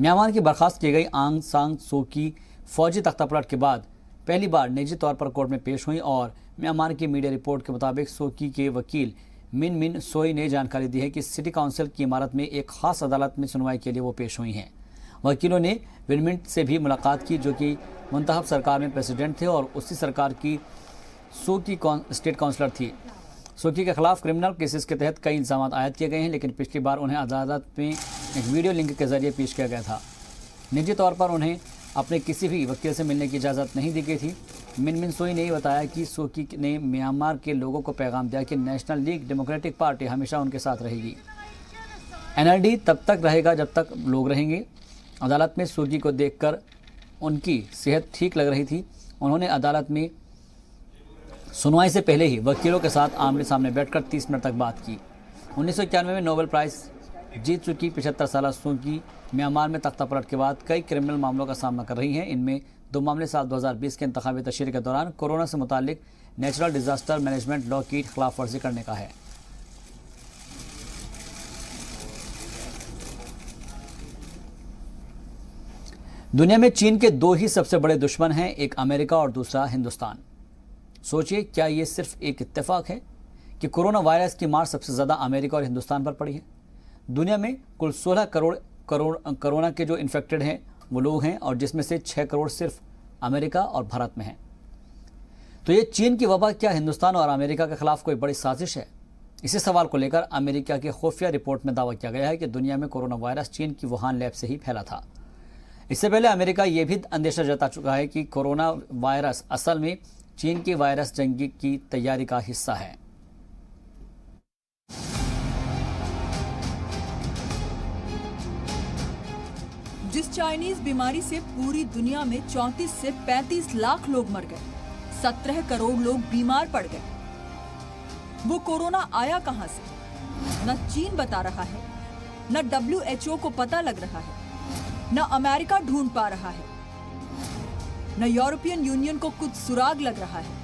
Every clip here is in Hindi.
म्यांमार की बर्खास्त की गई आंग सान सू की फौजी तख्तापलट के बाद पहली बार निजी तौर पर कोर्ट में पेश हुई और म्यांमार की मीडिया रिपोर्ट के मुताबिक सू की के वकील मिन मिन सोई ने जानकारी दी है कि सिटी काउंसिल की इमारत में एक खास अदालत में सुनवाई के लिए वो पेश हुई हैं। वकीलों ने विन मिंट से भी मुलाकात की, जो कि मुंतखब सरकार में प्रेसिडेंट थे और उसी सरकार की सू की स्टेट काउंसलर थी। सू की के खिलाफ क्रिमिनल केसेस के तहत कई इल्जाम आयद किए गए हैं, लेकिन पिछली बार उन्हें अदालत में एक वीडियो लिंक के जरिए पेश किया गया था। निजी तौर पर उन्हें अपने किसी भी वकील से मिलने की इजाज़त नहीं दी गई थी। मिन मिन सोई ने बताया कि सू की ने म्यांमार के लोगों को पैगाम दिया कि नेशनल लीग डेमोक्रेटिक पार्टी हमेशा उनके साथ रहेगी। एनएलडी तब तक रहेगा जब तक लोग रहेंगे। अदालत में सू की को देखकर उनकी सेहत ठीक लग रही थी। उन्होंने अदालत में सुनवाई से पहले ही वकीलों के साथ आमने सामने बैठकर 30 मिनट तक बात की। 1991 में नोबेल प्राइज़ जीत चुकी 75 साल सू की म्यांमार में तख्तापलट के बाद कई क्रिमिनल मामलों का सामना कर रही हैं। इनमें 2 मामले साल 2020 के इंतखाबी तशरीह के दौरान कोरोना से मुतालिक नेचुरल डिजास्टर मैनेजमेंट लॉ की खिलाफ वर्जी करने का है। दुनिया में चीन के 2 ही सबसे बड़े दुश्मन हैं, एक अमेरिका और दूसरा हिंदुस्तान। सोचिए, क्या ये सिर्फ एक इत्तेफाक है कि कोरोना वायरस की मार सबसे ज़्यादा अमेरिका और हिंदुस्तान पर पड़ी है। दुनिया में कुल 16 करोड़ कोरोना के जो इन्फेक्टेड हैं वो लोग हैं और जिसमें से 6 करोड़ सिर्फ अमेरिका और भारत में हैं। तो ये चीन की वबा क्या हिंदुस्तान और अमेरिका के खिलाफ कोई बड़ी साजिश है? इसी सवाल को लेकर अमेरिका की खुफिया रिपोर्ट में दावा किया गया है कि दुनिया में कोरोना वायरस चीन की वुहान लैब से ही फैला था। इससे पहले अमेरिका ये भी अंदेशा जता चुका है कि कोरोना वायरस असल में चीन की वायरस जंग की तैयारी का हिस्सा है। जिस चाइनीज बीमारी से पूरी दुनिया में 34 से 35 लाख लोग मर गए, 17 करोड़ लोग बीमार पड़ गए, वो कोरोना आया कहां से? न चीन बता रहा है, न WHO को पता लग रहा है, न अमेरिका ढूंढ पा रहा है, न यूरोपियन यूनियन को कुछ सुराग लग रहा है,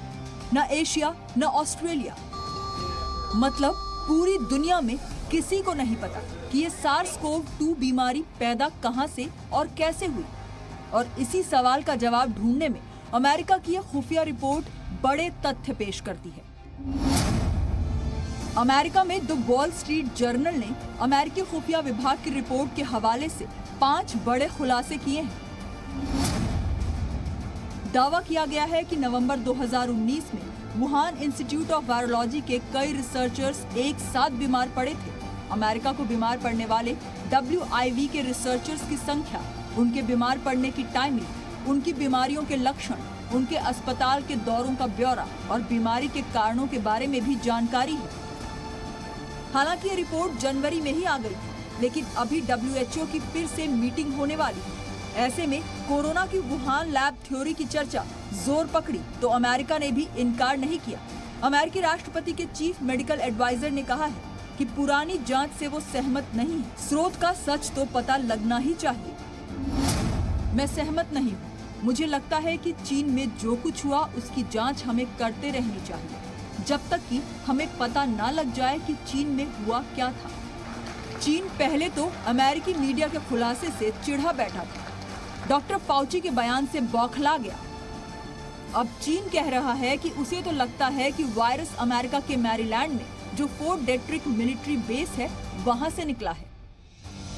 न एशिया, न ऑस्ट्रेलिया। मतलब पूरी दुनिया में किसी को नहीं पता कि ये SARS-CoV-2 बीमारी पैदा कहां से और कैसे हुई। और इसी सवाल का जवाब ढूंढने में अमेरिका की यह खुफिया रिपोर्ट बड़े तथ्य पेश करती है। अमेरिका में द वॉल स्ट्रीट जर्नल ने अमेरिकी खुफिया विभाग की रिपोर्ट के हवाले से 5 बड़े खुलासे किए हैं। दावा किया गया है कि नवंबर 2019 में वुहान इंस्टीट्यूट ऑफ वायरोलॉजी के कई रिसर्चर्स एक साथ बीमार पड़े थे। अमेरिका को बीमार पड़ने वाले WIV के रिसर्चर्स की संख्या, उनके बीमार पड़ने की टाइमिंग, उनकी बीमारियों के लक्षण, उनके अस्पताल के दौरों का ब्यौरा और बीमारी के कारणों के बारे में भी जानकारी है। हालांकि ये रिपोर्ट जनवरी में ही आ गई थी, लेकिन अभी WHO की फिर से मीटिंग होने वाली है। ऐसे में कोरोना की वुहान लैब थ्योरी की चर्चा जोर पकड़ी तो अमेरिका ने भी इनकार नहीं किया। अमेरिकी राष्ट्रपति के चीफ मेडिकल एडवाइजर ने कहा है कि पुरानी जांच से वो सहमत नहीं है। स्रोत का सच तो पता लगना ही चाहिए। मैं सहमत नहीं हूँ। मुझे लगता है कि चीन में जो कुछ हुआ उसकी जांच हमें करते रहनी चाहिए जब तक कि हमें पता ना लग जाए कि चीन में हुआ क्या था। चीन पहले तो अमेरिकी मीडिया के खुलासे से चिढ़ा बैठा था। डॉक्टर फाउची के बयान से बौखला गया। अब चीन कह रहा है कि उसे तो लगता है कि वायरस अमेरिका के मैरीलैंड में जो फोर्ट डेट्रिक मिलिट्री बेस है वहां से निकला है।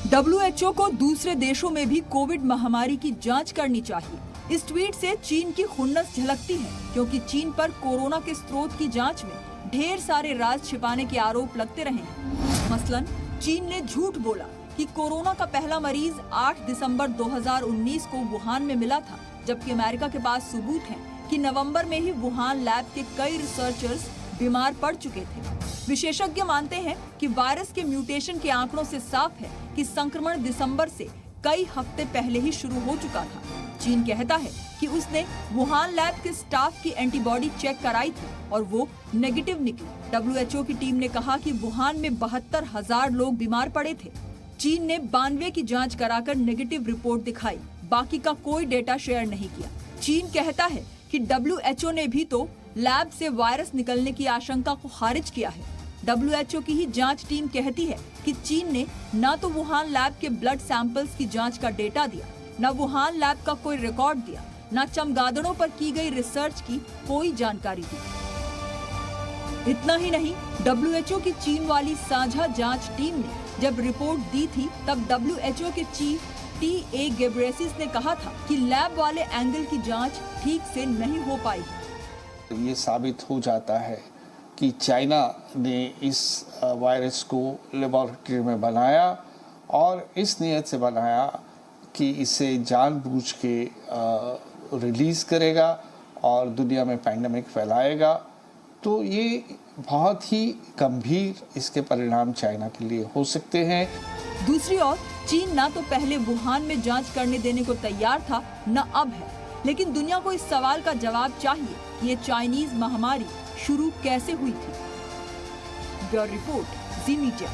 WHO को दूसरे देशों में भी कोविड महामारी की जांच करनी चाहिए। इस ट्वीट से चीन की खुन्नस झलकती है, क्योंकि चीन पर कोरोना के स्रोत की जांच में ढेर सारे राज छिपाने के आरोप लगते रहे हैं। मसलन चीन ने झूठ बोला कि कोरोना का पहला मरीज 8 दिसंबर 2019 को वुहान में मिला था, जबकि अमेरिका के पास सबूत है कि नवंबर में ही वुहान लैब के कई रिसर्चर्स बीमार पड़ चुके थे। विशेषज्ञ मानते हैं कि वायरस के म्यूटेशन के आंकड़ों से साफ है कि संक्रमण दिसंबर से कई हफ्ते पहले ही शुरू हो चुका था। चीन कहता है कि उसने वुहान लैब के स्टाफ की एंटीबॉडी चेक कराई थी और वो नेगेटिव निकली। WHO की टीम ने कहा कि वुहान में 72,000 लोग बीमार पड़े थे। चीन ने 92 की जांच कराकर नेगेटिव रिपोर्ट दिखाई, बाकी का कोई डेटा शेयर नहीं किया। चीन कहता है कि WHO ने भी तो लैब से वायरस निकलने की आशंका को खारिज किया है। WHO की ही जांच टीम कहती है कि चीन ने न तो वुहान लैब के ब्लड सैंपल्स की जांच का डेटा दिया, न वुहान लैब का कोई रिकॉर्ड दिया, न चमगादड़ों पर की गई रिसर्च की कोई जानकारी दी। इतना ही नहीं, WHO की चीन वाली साझा जांच टीम ने जब रिपोर्ट दी थी तब WHO के चीफ TA गेब्रेयेसस ने कहा था कि लैब वाले एंगल की जांच ठीक से नहीं हो पाई। ये साबित हो जाता है कि चाइना ने इस वायरस को लेबोरेटरी में बनाया और इस नियत से बनाया कि इसे जानबूझ के रिलीज़ करेगा और दुनिया में पैंडेमिक फैलाएगा। तो ये बहुत ही गंभीर इसके परिणाम चाइना के लिए हो सकते हैं। दूसरी ओर चीन न तो पहले वुहान में जांच करने देने को तैयार था, न अब है। लेकिन दुनिया को इस सवाल का जवाब चाहिए कि ये चाइनीज महामारी शुरू कैसे हुई थी। ब्यूरो रिपोर्ट, जी मीडिया।